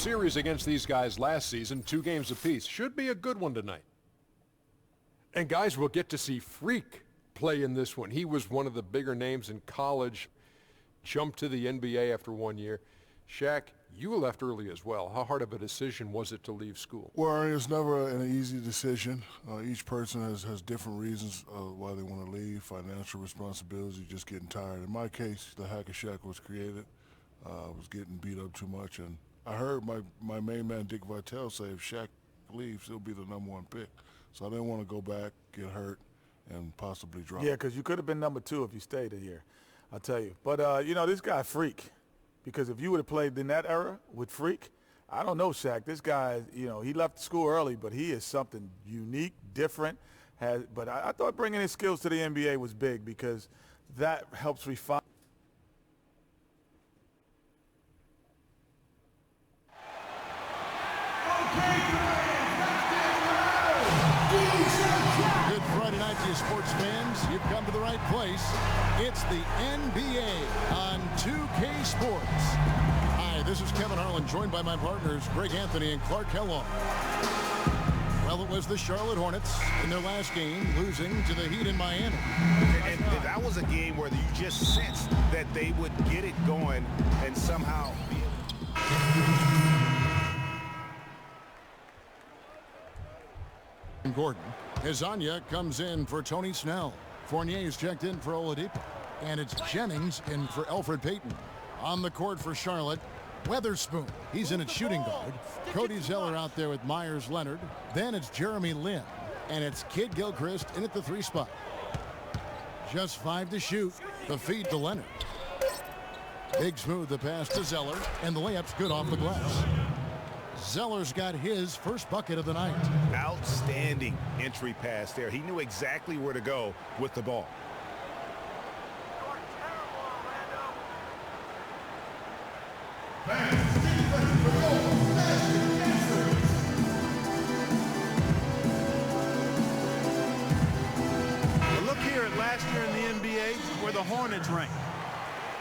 series against these guys last season, 2 games apiece. Should be a good one tonight. And guys, we'll get to see Freak play in this one. He was one of the bigger names in college, jumped to the NBA after 1 year. Shaq, you left early as well. How hard of a decision was it to leave school? Well, it's never an easy decision. Each person has different reasons why they want to leave, financial responsibilities, just getting tired. In my case, the Hack of Shaq was created. I was getting beat up too much, and I heard my main man, Dick Vitale, say if Shaq leaves, he'll be the #1 pick. So I didn't want to go back, get hurt, and possibly drop. Yeah, because you could have been #2 if you stayed a year, I'll tell you. But, you know, this guy, Freak, because if you would have played in that era with Freak, I don't know, Shaq. This guy, you know, he left school early, but he is something unique, different. But I thought bringing his skills to the NBA was big because that helps refine. Good Friday night to you sports fans. You've come to the right place. It's the NBA on 2K Sports. Hi, this is Kevin Harlan, joined by my partners Greg Anthony and Clark Kellogg. Well, it was the Charlotte Hornets in their last game, losing to the Heat in Miami. And that was a game where you just sensed that they would get it going and somehow be Gordon. Hezonja comes in for Tony Snell. Fournier's checked in for Oladipo. And it's Jennings in for Elfrid Payton. On the court for Charlotte, Weatherspoon. He's in at shooting guard. Cody Zeller out there with Myers Leonard. Then it's Jeremy Lin. And it's Kid Gilchrist in at the 3 spot. Just 5 to shoot. The feed to Leonard. Big smooth the pass to Zeller. And the layup's good off the glass. Zeller's got his first bucket of the night. outstanding entry pass there. He knew exactly where to go with the ball. Look here at last year in the NBA where the Hornets ranked.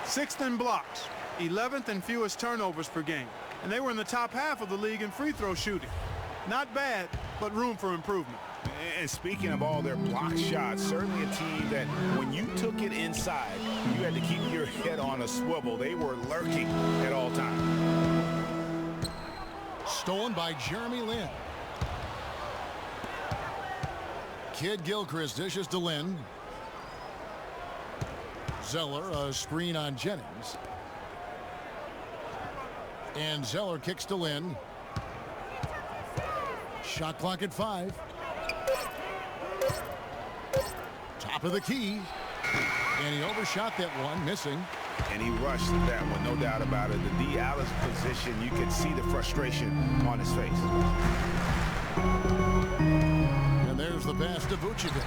6th in blocks, 11th in fewest turnovers per game. And they were in the top half of the league in free throw shooting. Not bad, but room for improvement. And speaking of all their block shots, certainly a team that when you took it inside, you had to keep your head on a swivel. They were lurking at all times. Stolen by Jeremy Lin. Kid Gilchrist dishes to Lin. Zeller, a screen on Jennings. And Zeller kicks to Lin. Shot clock at 5. Top of the key. And he overshot that one, missing. And he rushed that one, no doubt about it. The D out of position, you could see the frustration on his face. And there's the pass to Vucevic.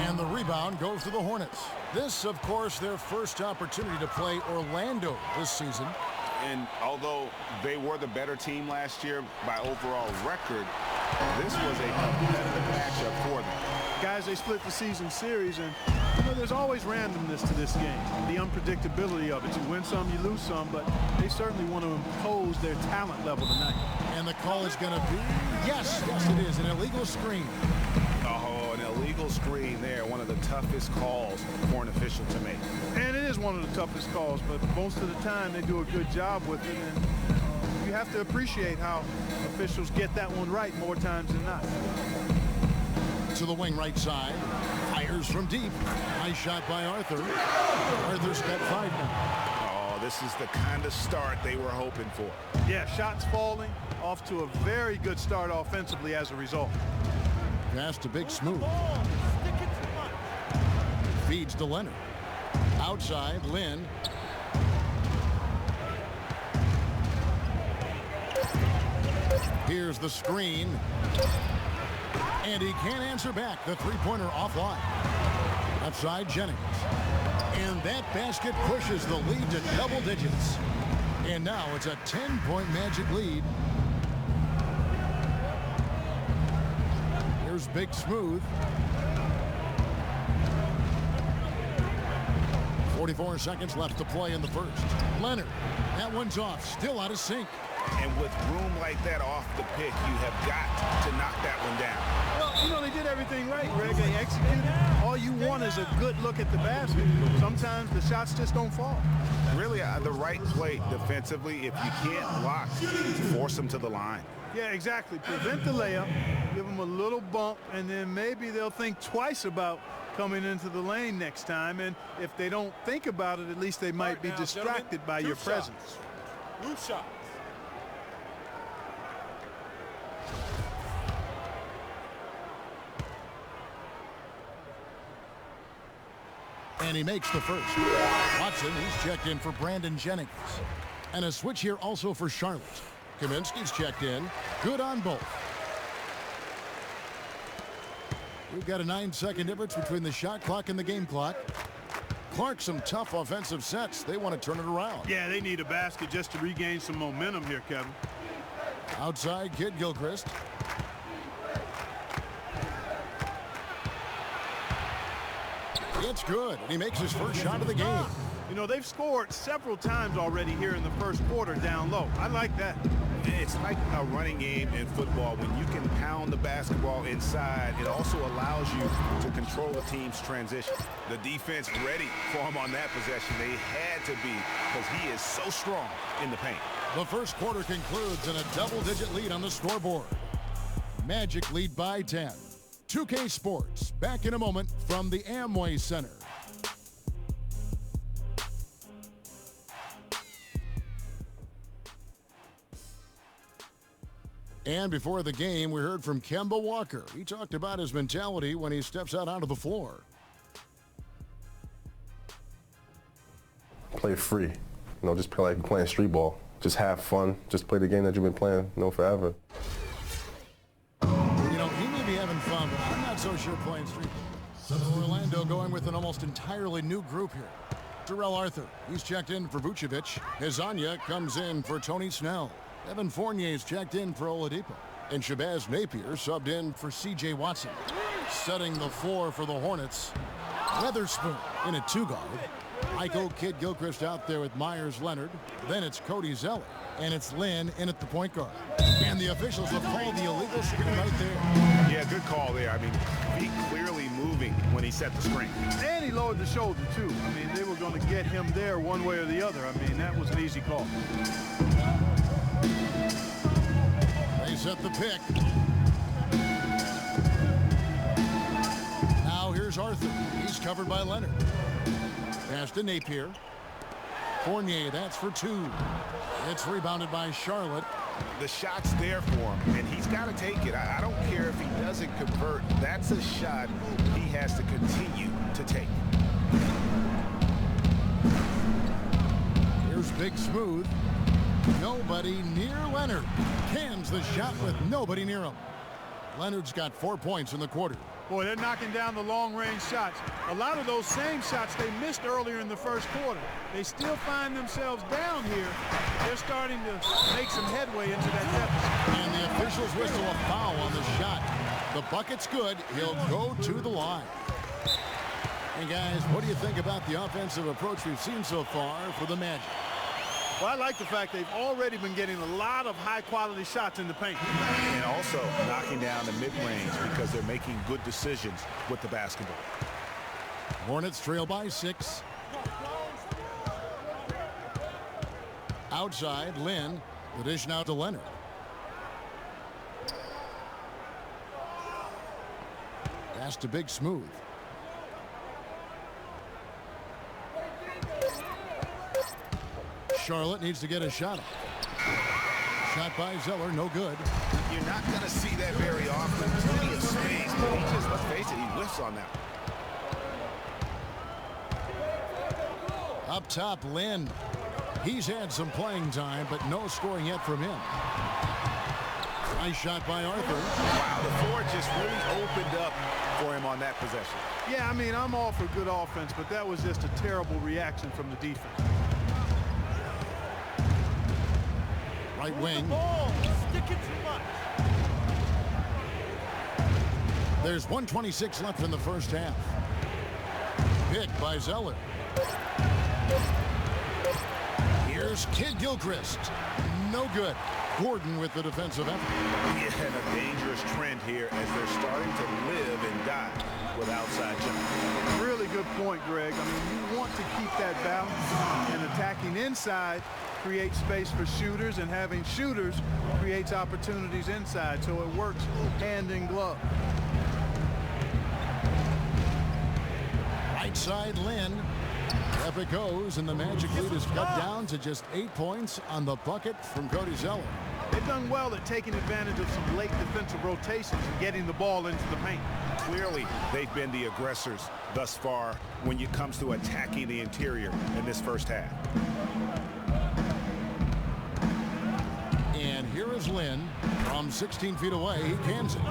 And the rebound goes to the Hornets. This, of course, their first opportunity to play Orlando this season. And although they were the better team last year by overall record, this was a competitive matchup for them. Guys, they split the season series, and you know, there's always randomness to this game, the unpredictability of it. You win some, you lose some, but they certainly want to impose their talent level tonight. And the call is going to be, yes, it is, an illegal screen. Oh, an illegal screen there, one of the toughest calls for an official to make. And it is one of the toughest calls, but most of the time they do a good job with it, and you have to appreciate how officials get that one right more times than not. To the wing right side, fires from deep. Nice shot by Arthur. Arthur's got 5 now. Oh, this is the kind of start they were hoping for. Yeah, shots falling, off to a very good start offensively as a result. Pass to Big Smooth. Feeds to Leonard. Outside, Lin. Here's the screen. And he can't answer back. The three-pointer offline. Outside, Jennings. And that basket pushes the lead to double digits. And now it's a 10-point Magic lead. Here's Big Smooth. 44 seconds left to play in the first. Leonard, that one's off, still out of sync. And with room like that off the pick, you have got to knock that one down. Well, you know, they did everything right, Greg. They executed. All you want is a good look at the basket. Sometimes the shots just don't fall. Really, the right play defensively. If you can't block, force them to the line. Yeah, exactly. Prevent the layup, give them a little bump, and then maybe they'll think twice about coming into the lane next time. And if they don't think about it, at least they might be distracted by your presence. Move shots. And he makes the first. Watson, he's checked in for Brandon Jennings. And a switch here also for Charlotte. Kaminsky's checked in. Good on both. We've got a 9-second difference between the shot clock and the game clock. Clark, some tough offensive sets. They want to turn it around. Yeah, they need a basket just to regain some momentum here, Kevin. Outside, Kid Gilchrist. It's good, and he makes his first shot of the game. You know, they've scored several times already here in the first quarter down low. I like that. It's like a running game in football. When you can pound the basketball inside, it also allows you to control the team's transition. The defense ready for him on that possession. They had to be, because he is so strong in the paint. The first quarter concludes in a double-digit lead on the scoreboard. Magic lead by 10. 2K Sports, back in a moment from the Amway Center. And before the game, we heard from Kemba Walker. He talked about his mentality when he steps out onto the floor. Play free. Just play like playing street ball. Just have fun. Just play the game that you've been playing, forever. He may be having fun, but I'm not so sure playing street ball. So Orlando going with an almost entirely new group here. Terrell Arthur, he's checked in for Vucevic. Hezonja comes in for Tony Snell. Evan Fournier's checked in for Oladipo. And Shabazz Napier subbed in for C.J. Watson. Setting the floor for the Hornets, Weatherspoon in a two-guard. Eichel, Kid Gilchrist out there with Myers Leonard. Then it's Cody Zeller. And it's Lynn in at the point guard. And the officials have called the illegal screen right there. Yeah, good call there. I mean, he clearly moving when he set the screen. And he lowered the shoulder, too. I mean, they were going to get him there one way or the other. I mean, that was an easy call. They set the pick. Now here's Arthur. He's covered by Leonard. Pass to Napier. Fournier, that's for two. It's rebounded by Charlotte. The shot's there for him, and he's got to take it. I don't care if he doesn't convert. That's a shot he has to continue to take. Here's Big Smooth. Nobody near Leonard. Cans the shot with nobody near him. Leonard's got 4 points in the quarter. Boy, they're knocking down the long-range shots. A lot of those same shots they missed earlier in the first quarter. They still find themselves down here. They're starting to make some headway into that deficit. And the officials whistle a foul on the shot. The bucket's good. He'll go to the line. And guys, what do you think about the offensive approach we've seen so far for the Magic? Well, I like the fact they've already been getting a lot of high-quality shots in the paint. And also knocking down the mid-range because they're making good decisions with the basketball. Hornets trail by 6. Outside, Lynn. The dish now to Leonard. Pass to Big Smooth. Charlotte needs to get a shot up. Shot by Zeller, no good. You're not going to see that very often. Plenty of space, but he just, let's face it, he whiffs on that. Up top, Lynn. He's had some playing time, but no scoring yet from him. Nice shot by Arthur. Wow, the floor just really opened up for him on that possession. Yeah, I mean, I'm all for good offense, but that was just a terrible reaction from the defense. Right wing. There's 1:26 left in the first half. Pick by Zeller. Here's Here's Kid Gilchrist. No good. Gordon with the defensive effort. Yeah, and a dangerous trend here as they're starting to live and die with outside jump. Really good point, Greg. I mean, you want to keep that balance, and attacking inside creates space for shooters, and having shooters creates opportunities inside, so it works hand in glove. Right side, Lynn. Up it goes, and the Magic lead is cut down to just 8 points on the bucket from Cody Zeller. They've done well at taking advantage of some late defensive rotations and getting the ball into the paint. Clearly, they've been the aggressors thus far when it comes to attacking the interior in this first half. And here is Lynn from 16 feet away. He cans it.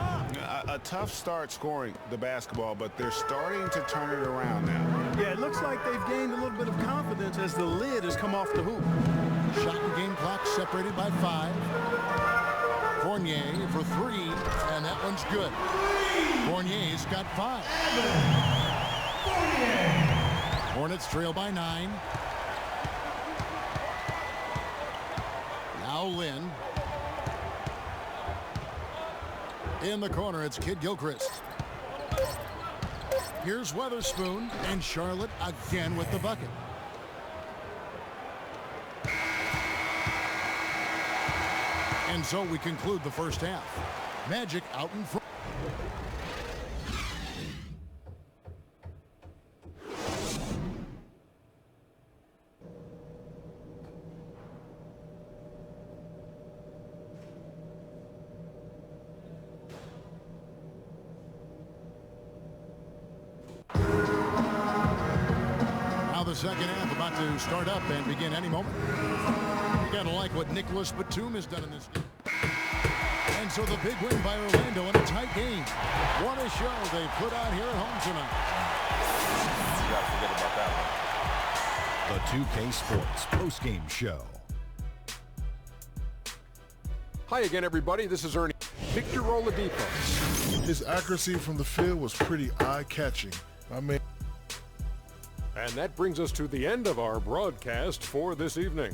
A tough start scoring the basketball, but they're starting to turn it around now. Yeah, it looks like they've gained a little bit of confidence as the lid has come off the hoop. Shot and game clock separated by 5. Fournier for 3, and that one's good. Fournier's got 5. Hornets trail by 9. Now Lynn. In the corner, it's Kid Gilchrist. Here's Weatherspoon, and Charlotte again with the bucket. And so we conclude the first half. Magic out in front. The second half about to start up and begin any moment. You gotta like what Nicholas Batum has done in this game. And so the big win by Orlando in a tight game. What a show they put out here at home tonight. You gotta forget about that one. The 2K Sports postgame show. Hi again, everybody. This is Ernie. Victor Oladipo. His accuracy from the field was pretty eye-catching. I mean, And that brings us to the end of our broadcast for this evening.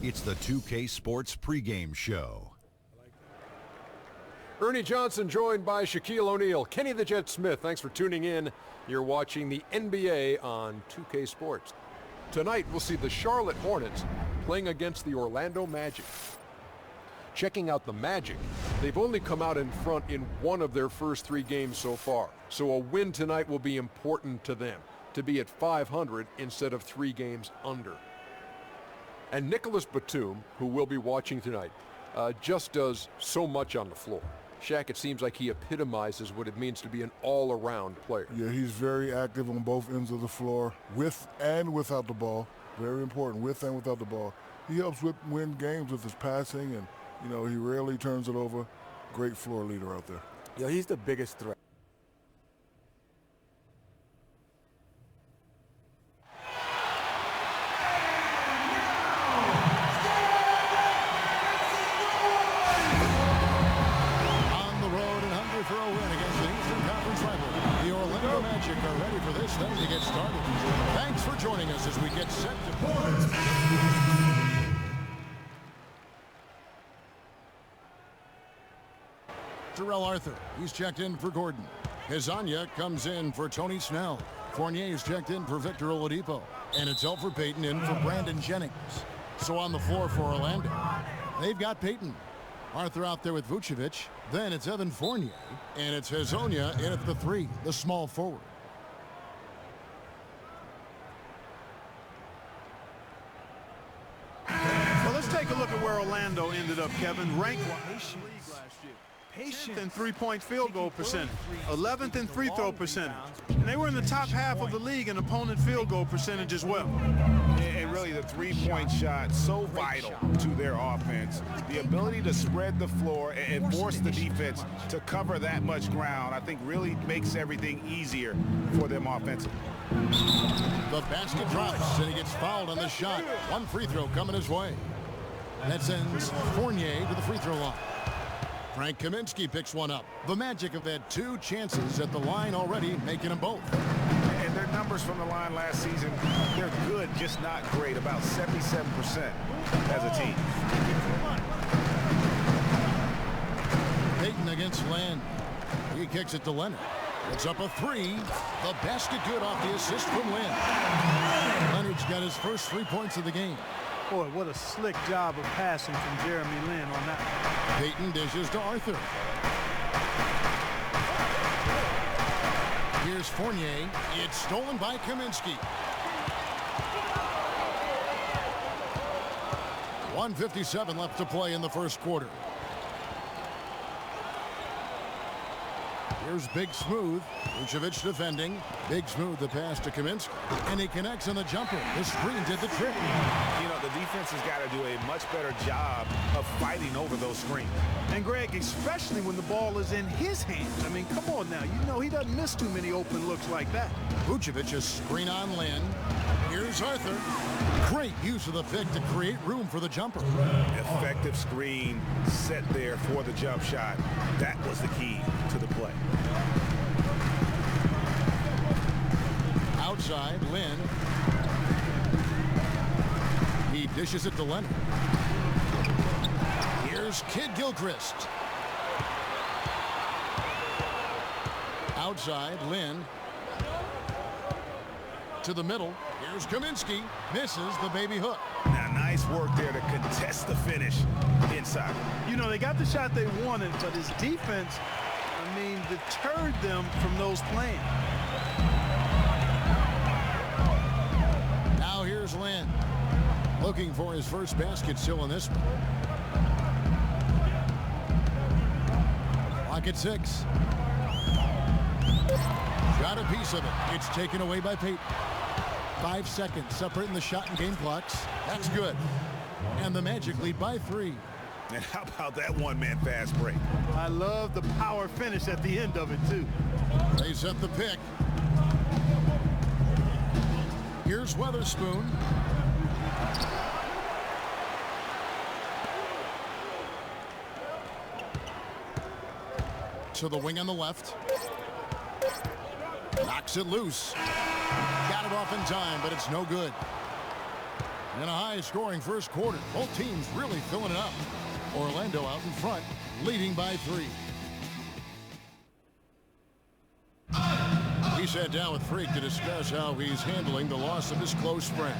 It's the 2K Sports pregame show. Ernie Johnson joined by Shaquille O'Neal. Kenny the Jet Smith, thanks for tuning in. You're watching the NBA on 2K Sports. Tonight, we'll see the Charlotte Hornets playing against the Orlando Magic. Checking out the Magic, they've only come out in front in one of their first 3 games so far. So a win tonight will be important to them, to be at 500 instead of 3 games under. And Nicholas Batum, who we'll be watching tonight, just does so much on the floor. Shaq, it seems like he epitomizes what it means to be an all-around player. Yeah, he's very active on both ends of the floor, with and without the ball. Very important, with and without the ball. He helps win games with his passing, and, you know, he rarely turns it over. Great floor leader out there. Yeah, he's the biggest threat. For a win against the Eastern Conference rival, the Orlando Magic are ready for this thing to get started. Thanks for joining us as we get set to Terrell Arthur, he's checked in for Gordon. Hezonja comes in for Tony Snell. Fournier's checked in for Victor Oladipo. And it's Elfrid Payton in for Brandon Jennings. So on the floor for Orlando, they've got Payton. Arthur out there with Vucevic. Then it's Evan Fournier. And it's Hezonja in at the 3, the small forward. Well, let's take a look at where Orlando ended up, Kevin. Ranked last year. 10th in three-point field goal percentage, 11th in free throw percentage. And they were in the top half of the league in opponent field goal percentage as well. And really the three-point shot, so vital to their offense. The ability to spread the floor and force the defense to cover that much ground, I think really makes everything easier for them offensively. The basket drops, and he gets fouled on the shot. One free throw coming his way. That sends Fournier to the free throw line. Frank Kaminsky picks one up. The Magic have had 2 chances at the line already, making them both. And their numbers from the line last season, they're good, just not great, about 77% as a team. Payton against Land. He kicks it to Leonard. It's up a 3. The basket good off the assist from Lin. Leonard's got his first 3 points of the game. Boy, what a slick job of passing from Jeremy Lin on that. Payton dishes to Arthur. Here's Fournier. It's stolen by Kaminsky. 1:57 left to play in the first quarter. Here's Big Smooth. Vucevic defending. Big Smooth the pass to Kaminsky. And he connects on the jumper. The screen did the trick. You know, the defense has got to do a much better job of fighting over those screens. And Greg, especially when the ball is in his hands. I mean, come on now. You know he doesn't miss too many open looks like that. Vucevic a screen on Lin. Here's Arthur. Great use of the pick to create room for the jumper. Effective screen set there for the jump shot. That was the key to the play. Outside, Lin. He dishes it to Leonard. Here's Kid Gilchrist. Outside, Lin. To the middle. Here's Kaminsky. Misses the baby hook. Now, nice work there to contest the finish inside. You know, they got the shot they wanted, but his defense, I mean, deterred them from those plans. Now here's Lin. Looking for his first basket still in this one. Clock at 6. Got a piece of it. It's taken away by Payton. 5 seconds separating the shot and game clocks. That's good. And the Magic lead by 3. And how about that one-man fast break? I love the power finish at the end of it, too. They set the pick. Here's Weatherspoon. To the wing on the left. Knocks it loose. Got it off in time, but it's no good. In a high-scoring first quarter, both teams really filling it up. Orlando out in front, leading by 3. He sat down with Freak to discuss how he's handling the loss of his close friend.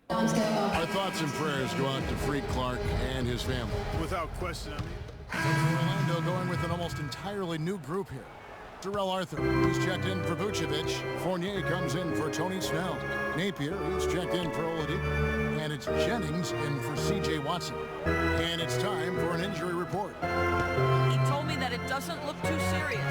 Our thoughts and prayers go out to Freak Clark and his family. Without question, I mean. Orlando going with an almost entirely new group here. Terrell Arthur, he's checked in for Vucevic. Fournier comes in for Tony Snell. Napier, he's checked in for Oladipo. And it's Jennings in for C.J. Watson. And it's time for an injury report. He told me that it doesn't look too serious.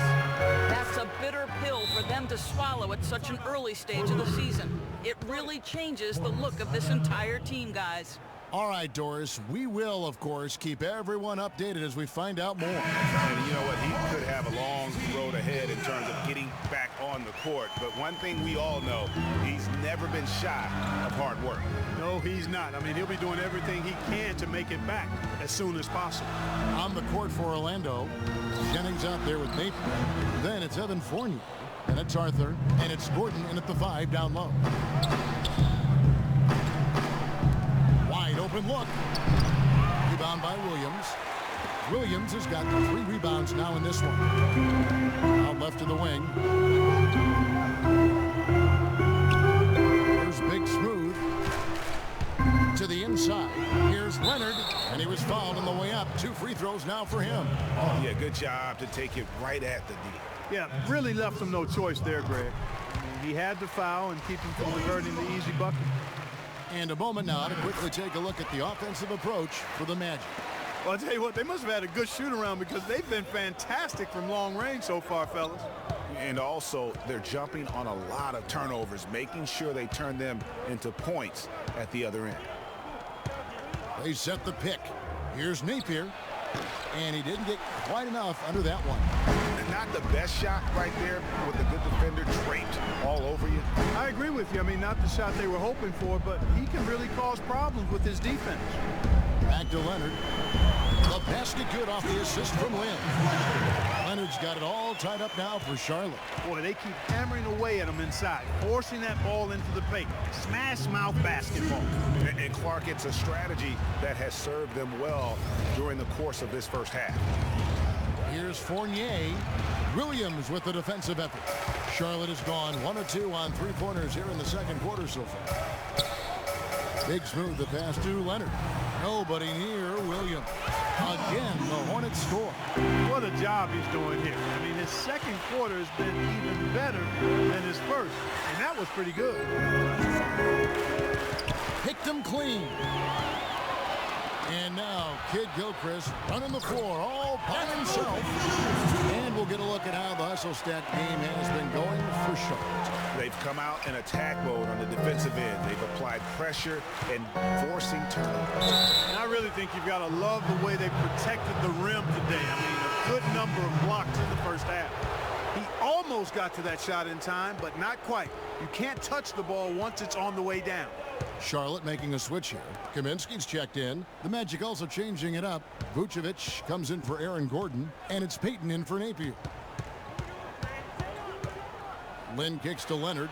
That's a bitter pill for them to swallow at such an early stage of the season. It really changes the look of this entire team, guys. All right, Doris, we will, of course, keep everyone updated as we find out more. And you know what? He could have a long road ahead in terms of getting back on the court. But one thing we all know, he's never been shy of hard work. No, he's not. I mean, he'll be doing everything he can to make it back as soon as possible. On the court for Orlando, Jennings out there with Napier. Then it's Evan Fournier. And it's Arthur. And it's Gordon in at the 5 down low. Open look. Rebound by Williams. Williams has got 3 rebounds now in this one. Out left to the wing. Here's Big Smooth. To the inside. Here's Leonard. And he was fouled on the way up. 2 free throws now for him. Oh, yeah, good job to take it right at the D. Yeah, really left him no choice there, Greg. I mean, he had to foul and keep him from converting the easy bucket. And a moment now to quickly take a look at the offensive approach for the Magic. Well, I'll tell you what, they must have had a good shoot-around because they've been fantastic from long range so far, fellas. And also, they're jumping on a lot of turnovers, making sure they turn them into points at the other end. They set the pick. Here's Napier. And he didn't get quite enough under that one. Not the best shot right there with a good defender draped all over you. I agree with you. I mean, not the shot they were hoping for, but he can really cause problems with his defense. Back to Leonard. The basket good off the assist from Lynn. Leonard's got it all tied up now for Charlotte. Boy, they keep hammering away at him inside, forcing that ball into the paint. Smash mouth basketball. And Clark, it's a strategy that has served them well during the course of this first half. Here's Fournier. Williams with the defensive effort. Charlotte has gone 1 of 2 on 3-pointers here in the second quarter so far. Big Smooth the pass to Leonard. Nobody near Williams. Again, the Hornets score. What a job he's doing here. I mean, his second quarter has been even better than his first, and that was pretty good. Picked him clean. And now Kid Gilchrist running the floor all by himself. And we'll get a look at how the hustle stat game has been going for Charlotte. They've come out in attack mode on the defensive end. They've applied pressure and forcing turnovers. And I really think you've got to love the way they protected the rim today. I mean, a good number of blocks in the first half. He almost got to that shot in time, but not quite. You can't touch the ball once it's on the way down. Charlotte making a switch here. Kaminsky's checked in. The Magic also changing it up. Vucevic comes in for Aaron Gordon, and it's Payton in for Napier. Lynn kicks to Leonard,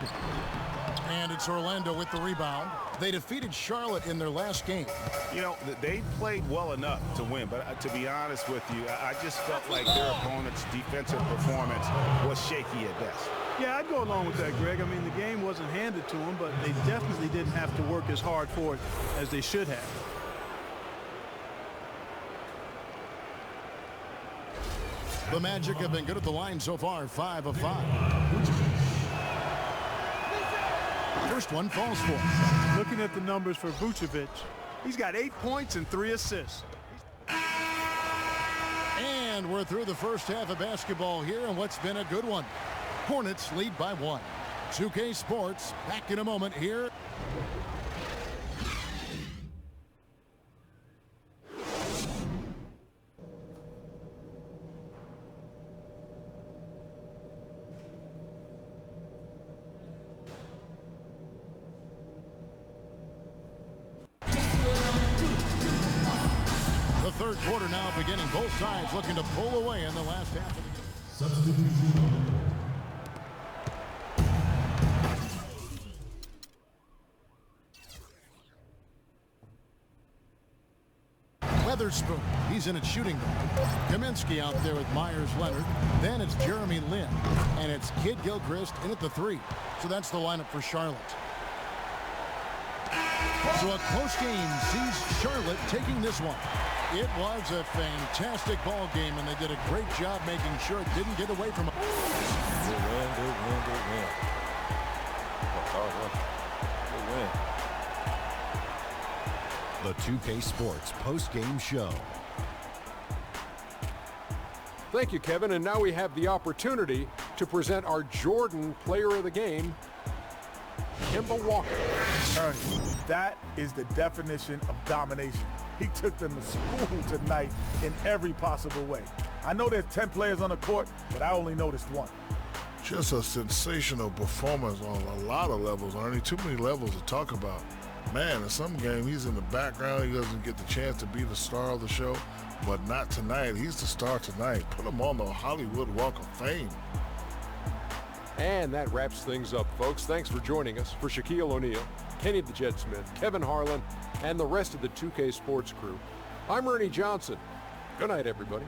and it's Orlando with the rebound. They defeated Charlotte in their last game. You know, they played well enough to win, but to be honest with you, I just felt like their opponent's defensive performance was shaky at best. Yeah, I'd go along with that, Greg. I mean, the game wasn't handed to them, but they definitely didn't have to work as hard for it as they should have. The Magic have been good at the line so far, 5 of 5. First one falls for him. Looking at the numbers for Vucevic, he's got 8 points and 3 assists. And we're through the first half of basketball here, and what's been a good one. Hornets lead by 1. 2K Sports, back in a moment here. The third quarter now beginning. Both sides looking to pull away in the last half of the game. Weatherspoon, he's in at shooting guard. Kaminsky out there with Myers-Leonard. Then it's Jeremy Lin. And it's Kid Gilchrist in at the 3. So that's the lineup for Charlotte. So a close game sees Charlotte taking this one. It was a fantastic ball game, and they did a great job making sure it didn't get away from them. Good win, good win, good win. Good win. The 2K Sports post-game show. Thank you, Kevin. And now we have the opportunity to present our Jordan Player of the Game, Kemba Walker. Ernie, that is the definition of domination. He took them to school tonight in every possible way. I know there's 10 players on the court, but I only noticed one. Just a sensational performance on a lot of levels, Ernie. Too many levels to talk about. Man, in some game, he's in the background. He doesn't get the chance to be the star of the show, but not tonight. He's the star tonight. Put him on the Hollywood Walk of Fame. And that wraps things up, folks. Thanks for joining us. For Shaquille O'Neal, Kenny the Jet Smith, Kevin Harlan, and the rest of the 2K Sports crew, I'm Ernie Johnson. Good night, everybody.